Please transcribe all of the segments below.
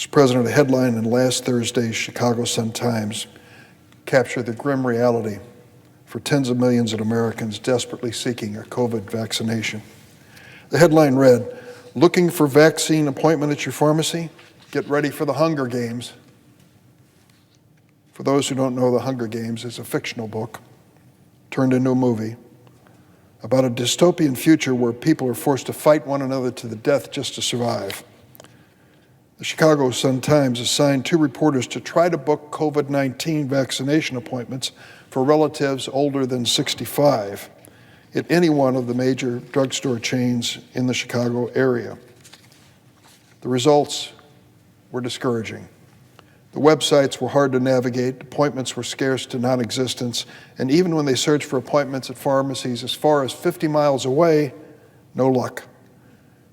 Mr. President, a headline in last Thursday's Chicago Sun-Times captured the grim reality for tens of millions of Americans desperately seeking a COVID vaccination. The headline read, "Looking for vaccine appointment at your pharmacy? Get ready for the Hunger Games." For those who don't know, the Hunger Games is a fictional book turned into a movie about a dystopian future where people are forced to fight one another to the death just to survive. The Chicago Sun-Times assigned 2 reporters to try to book COVID-19 vaccination appointments for relatives older than 65 at any one of the major drugstore chains in the Chicago area. The results were discouraging. The websites were hard to navigate, appointments were scarce to non-existence, and even when they searched for appointments at pharmacies as far as 50 miles away, no luck.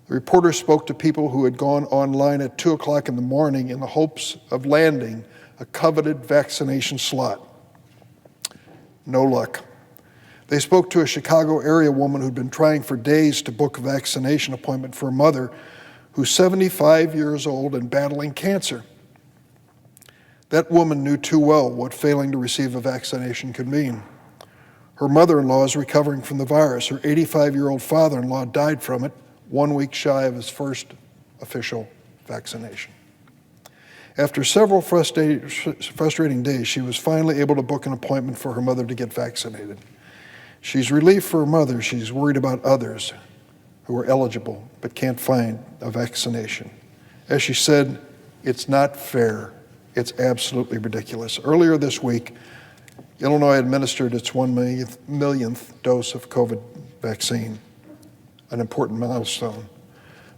The reporter spoke to people who had gone online at 2 o'clock in the morning in the hopes of landing a coveted vaccination slot. No luck. They spoke to a Chicago area woman who'd been trying for days to book a vaccination appointment for a mother who's 75 years old and battling cancer. That woman knew too well what failing to receive a vaccination could mean. Her mother-in-law is recovering from the virus. Her 85-year-old father-in-law died from it 1 week shy of his first official vaccination. After several frustrating days, she was finally able to book an appointment for her mother to get vaccinated. She's relieved for her mother. She's worried about others who are eligible but can't find a vaccination. As she said, "It's not fair. It's absolutely ridiculous." Earlier this week, Illinois administered its 1 millionth dose of COVID vaccine, an important milestone.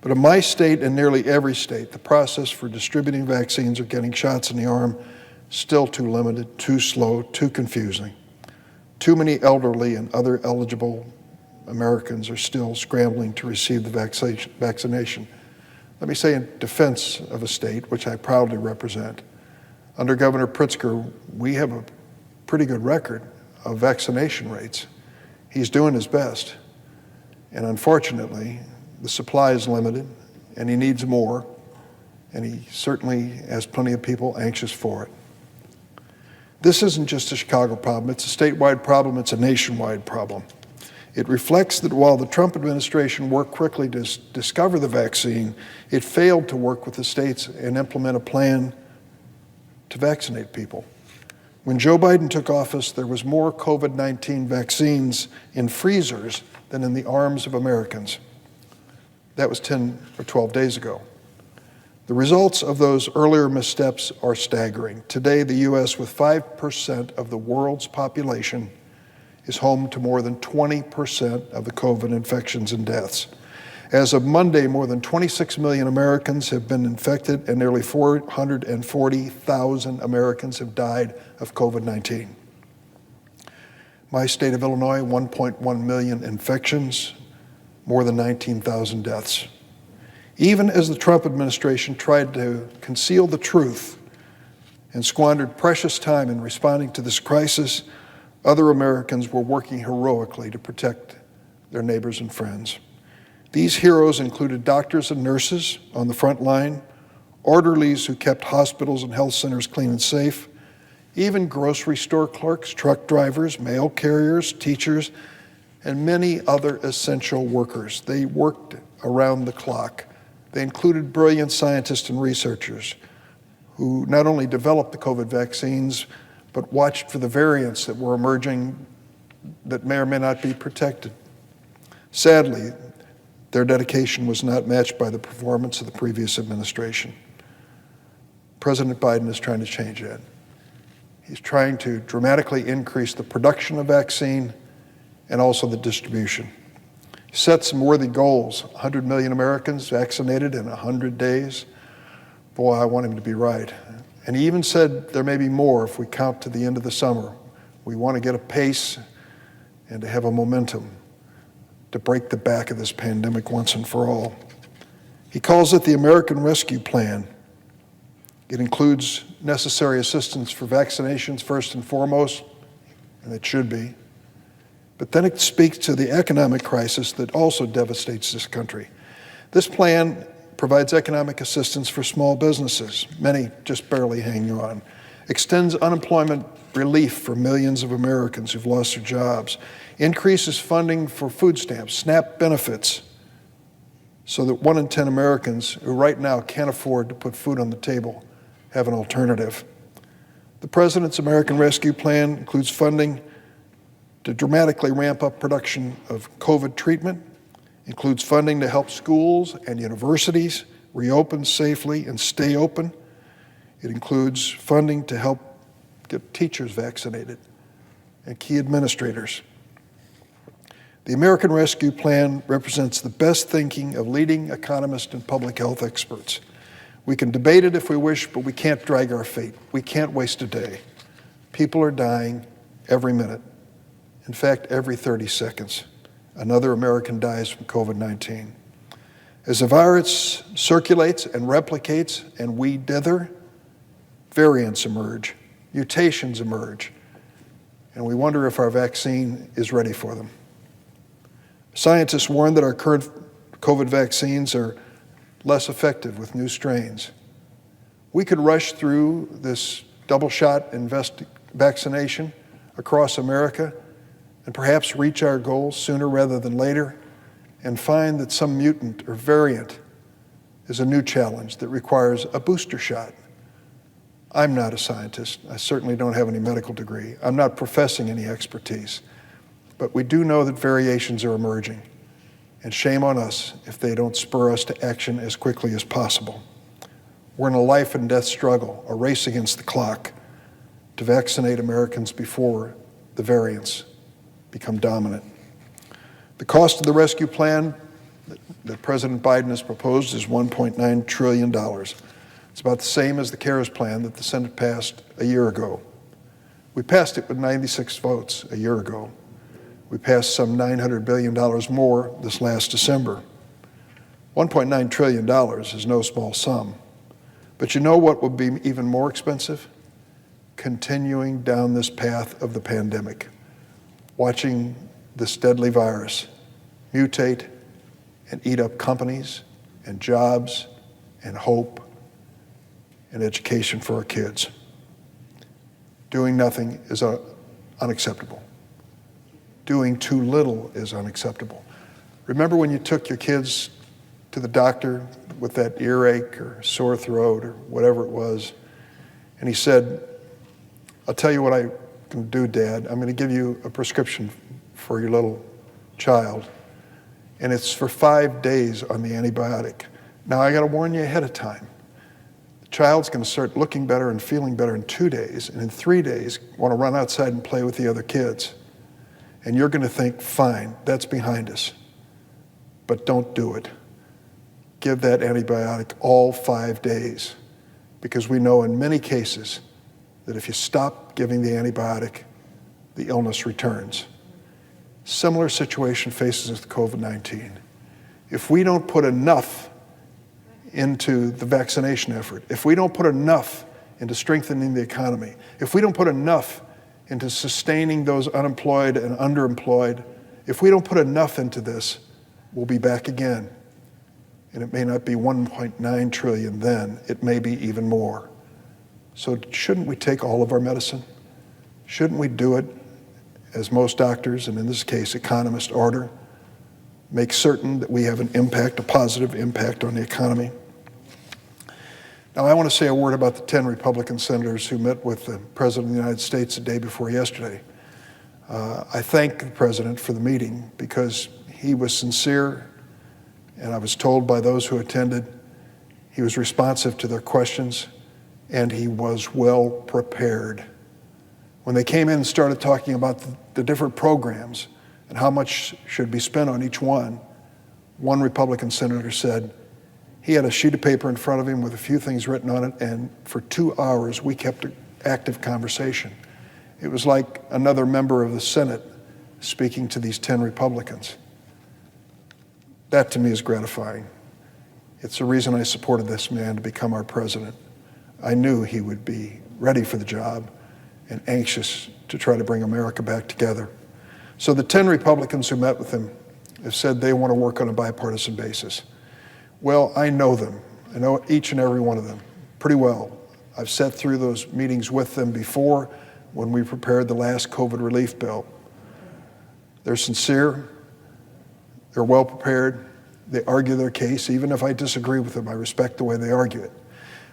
But in my state and nearly every state, the process for distributing vaccines or getting shots in the arm still too limited, too slow, too confusing. Too many elderly and other eligible Americans are still scrambling to receive the vaccination. Let me say in defense of a state which I proudly represent, under Governor Pritzker, we have a pretty good record of vaccination rates. He's doing his best. And unfortunately, the supply is limited, and he needs more, and he certainly has plenty of people anxious for it. This isn't just a Chicago problem. It's a statewide problem. It's a nationwide problem. It reflects that while the Trump administration worked quickly to discover the vaccine, it failed to work with the states and implement a plan to vaccinate people. When Joe Biden took office, there was more COVID-19 vaccines in freezers than in the arms of Americans. That was 10 or 12 days ago. The results of those earlier missteps are staggering. Today, the U.S., with 5% of the world's population, is home to more than 20% of the COVID infections and deaths. As of Monday, more than 26 million Americans have been infected, and nearly 440,000 Americans have died of COVID-19. My state of Illinois, 1.1 million infections, more than 19,000 deaths. Even as the Trump administration tried to conceal the truth and squandered precious time in responding to this crisis, other Americans were working heroically to protect their neighbors and friends. These heroes included doctors and nurses on the front line, orderlies who kept hospitals and health centers clean and safe, even grocery store clerks, truck drivers, mail carriers, teachers, and many other essential workers. They worked around the clock. They included brilliant scientists and researchers who not only developed the COVID vaccines, but watched for the variants that were emerging that may or may not be protected. Sadly, their dedication was not matched by the performance of the previous administration. President Biden is trying to change that. He's trying to dramatically increase the production of vaccine and also the distribution. He set some worthy goals, 100 million Americans vaccinated in 100 days. Boy, I want him to be right. And he even said there may be more if we count to the end of the summer. We want to get a pace and to have a momentum to break the back of this pandemic once and for all. He calls it the American Rescue Plan. It includes necessary assistance for vaccinations first and foremost, and it should be. But then it speaks to the economic crisis that also devastates this country. This plan provides economic assistance for small businesses, many just barely hanging on, extends unemployment relief for millions of Americans who've lost their jobs, increases funding for food stamps, SNAP benefits, so that 1 in 10 Americans who right now can't afford to put food on the table have an alternative. The President's American Rescue Plan includes funding to dramatically ramp up production of COVID treatment, includes funding to help schools and universities reopen safely and stay open. It includes funding to help get teachers vaccinated and key administrators. The American Rescue Plan represents the best thinking of leading economists and public health experts. We can debate it if we wish, but we can't drag our feet. We can't waste a day. People are dying every minute. In fact, every 30 seconds, another American dies from COVID-19. As the virus circulates and replicates and we dither, variants emerge, mutations emerge, and we wonder if our vaccine is ready for them. Scientists warn that our current COVID vaccines are less effective with new strains. We could rush through this double-shot vaccination across America and perhaps reach our goals sooner rather than later and find that some mutant or variant is a new challenge that requires a booster shot. I'm not a scientist. I certainly don't have any medical degree. I'm not professing any expertise. But we do know that variations are emerging, and shame on us if they don't spur us to action as quickly as possible. We're in a life and death struggle, a race against the clock to vaccinate Americans before the variants become dominant. The cost of the rescue plan that President Biden has proposed is $1.9 trillion. It's about the same as the CARES plan that the Senate passed a year ago. We passed it with 96 votes a year ago. We passed some $900 billion more this last December. $1.9 trillion is no small sum. But you know what would be even more expensive? Continuing down this path of the pandemic, watching this deadly virus mutate and eat up companies and jobs and hope and education for our kids. Doing nothing is unacceptable. Doing too little is unacceptable. Remember when you took your kids to the doctor with that earache or sore throat or whatever it was, and he said, "I'll tell you what I can do, Dad. I'm going to give you a prescription for your little child, and it's for 5 days on the antibiotic. Now, I got to warn you ahead of time. The child's going to start looking better and feeling better in 2 days, and in 3 days, want to run outside and play with the other kids. And you're going to think, fine, that's behind us. But don't do it. Give that antibiotic all 5 days, because we know in many cases that if you stop giving the antibiotic, the illness returns." Similar situation faces with COVID-19. If we don't put enough into the vaccination effort, if we don't put enough into strengthening the economy, if we don't put enough into sustaining those unemployed and underemployed, if we don't put enough into this, we'll be back again. And it may not be 1.9 trillion then, it may be even more. So shouldn't we take all of our medicine? Shouldn't we do it as most doctors, and in this case economists, order? Make certain that we have an impact, a positive impact on the economy. Now I want to say a word about the 10 Republican senators who met with the President of the United States the day before yesterday. I thank the President for the meeting because he was sincere, and I was told by those who attended, he was responsive to their questions, and he was well prepared. When they came in and started talking about the different programs and how much should be spent on each one Republican senator said he had a sheet of paper in front of him with a few things written on it, and for 2 hours we kept an active conversation. It was like another member of the Senate speaking to these 10 Republicans. That to me is gratifying. It's the reason I supported this man to become our president. I knew he would be ready for the job and anxious to try to bring America back together. So the 10 Republicans who met with him have said they want to work on a bipartisan basis. Well, I know them. I know each and every one of them pretty well. I've sat through those meetings with them before when we prepared the last COVID relief bill. They're sincere, they're well prepared, they argue their case. Even if I disagree with them, I respect the way they argue it.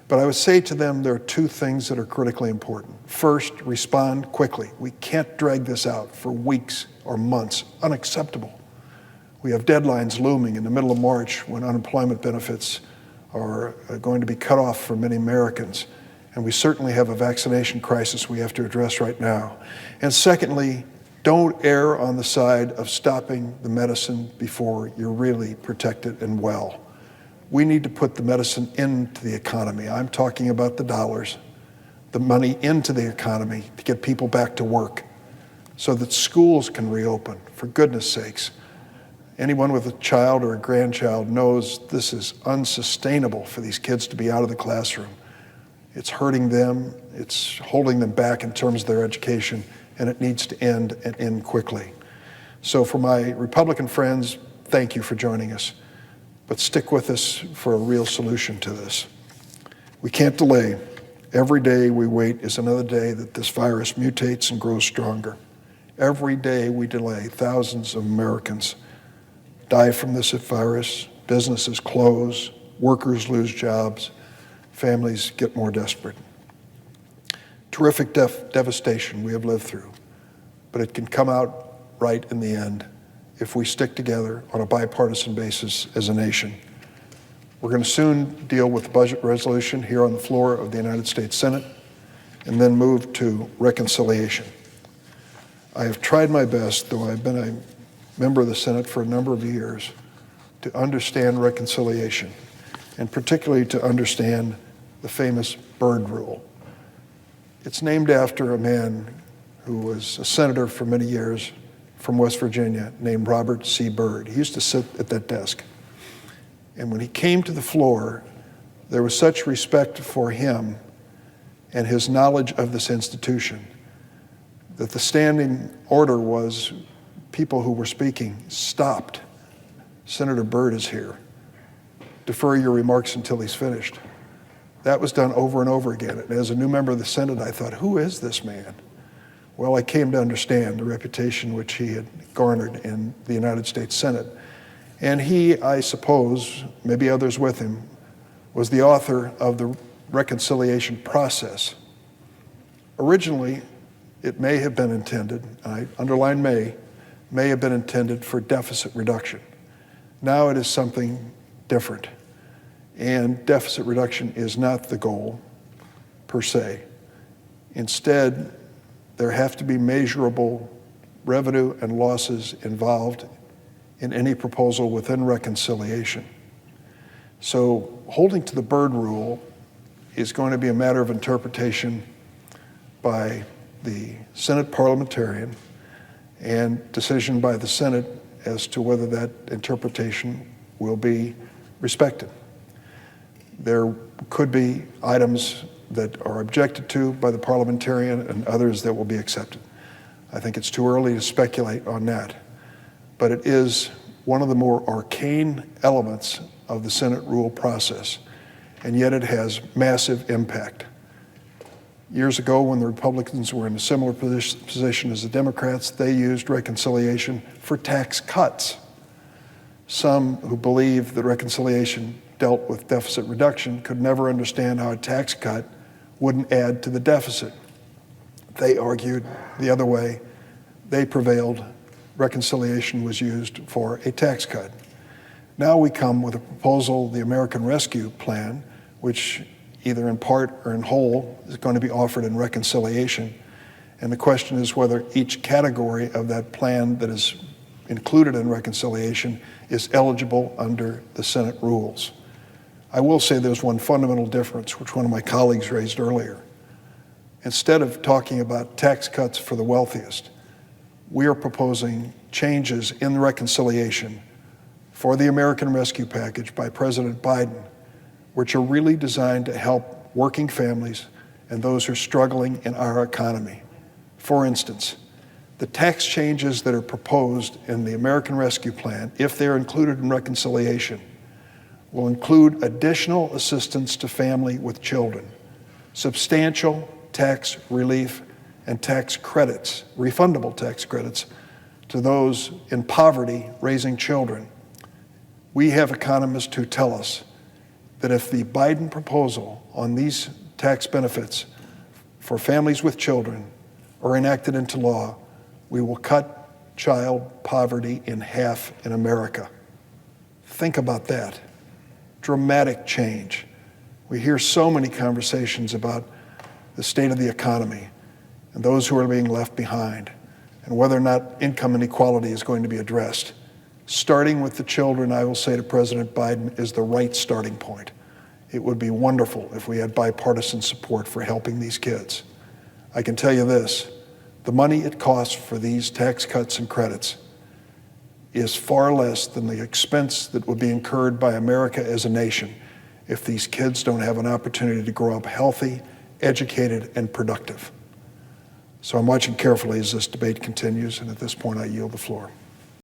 But I would say to them, there are two things that are critically important. First, respond quickly. We can't drag this out for weeks or months. Unacceptable. We have deadlines looming in the middle of March when unemployment benefits are going to be cut off for many Americans. And we certainly have a vaccination crisis we have to address right now. And secondly, don't err on the side of stopping the medicine before you're really protected and well. We need to put the medicine into the economy. I'm talking about the dollars, the money into the economy to get people back to work so that schools can reopen, for goodness sakes. Anyone with a child or a grandchild knows this is unsustainable for these kids to be out of the classroom. It's hurting them, it's holding them back in terms of their education, and it needs to end and end quickly. So for my Republican friends, thank you for joining us, but stick with us for a real solution to this. We can't delay. Every day we wait is another day that this virus mutates and grows stronger. Every day we delay, thousands of Americans die from this virus, businesses close, workers lose jobs, families get more desperate. Terrific devastation we have lived through, but it can come out right in the end if we stick together on a bipartisan basis as a nation. We're going to soon deal with the budget resolution here on the floor of the United States Senate and then move to reconciliation. I have tried my best, though I've been a member of the Senate for a number of years, to understand reconciliation, and particularly to understand the famous Byrd Rule. It's named after a man who was a senator for many years from West Virginia named Robert C. Byrd. He used to sit at that desk. And when he came to the floor, there was such respect for him and his knowledge of this institution that the standing order was people who were speaking stopped. Senator Byrd is here. Defer your remarks until he's finished. That was done over and over again. And as a new member of the Senate, I thought, who is this man? Well, I came to understand the reputation which he had garnered in the United States Senate. And he, I suppose, maybe others with him, was the author of the reconciliation process. Originally, it may have been intended, I underline may have been intended for deficit reduction. Now it is something different. And deficit reduction is not the goal, per se. Instead, there have to be measurable revenue and losses involved in any proposal within reconciliation. So holding to the Byrd Rule is going to be a matter of interpretation by the Senate parliamentarian and decision by the Senate as to whether that interpretation will be respected. There could be items that are objected to by the parliamentarian and others that will be accepted. I think it's too early to speculate on that, but it is one of the more arcane elements of the Senate rule process, and yet it has massive impact. Years ago, when the Republicans were in a similar position as the Democrats, they used reconciliation for tax cuts. Some who believe that reconciliation dealt with deficit reduction could never understand how a tax cut wouldn't add to the deficit. They argued the other way. They prevailed. Reconciliation was used for a tax cut. Now we come with a proposal, the American Rescue Plan, which either in part or in whole is going to be offered in reconciliation. And the question is whether each category of that plan that is included in reconciliation is eligible under the Senate rules. I will say there's one fundamental difference, which one of my colleagues raised earlier. Instead of talking about tax cuts for the wealthiest, we are proposing changes in reconciliation for the American Rescue Package by President Biden, which are really designed to help working families and those who are struggling in our economy. For instance, the tax changes that are proposed in the American Rescue Plan, if they're included in reconciliation, will include additional assistance to family with children, substantial tax relief and tax credits, refundable tax credits, to those in poverty raising children. We have economists who tell us that if the Biden proposal on these tax benefits for families with children are enacted into law, we will cut child poverty in half in America. Think about that. Dramatic change. We hear so many conversations about the state of the economy and those who are being left behind and whether or not income inequality is going to be addressed. Starting with the children, I will say to President Biden, is the right starting point. It would be wonderful if we had bipartisan support for helping these kids. I can tell you this, the money it costs for these tax cuts and credits is far less than the expense that would be incurred by America as a nation if these kids don't have an opportunity to grow up healthy, educated, and productive. So I'm watching carefully as this debate continues, and at this point I yield the floor.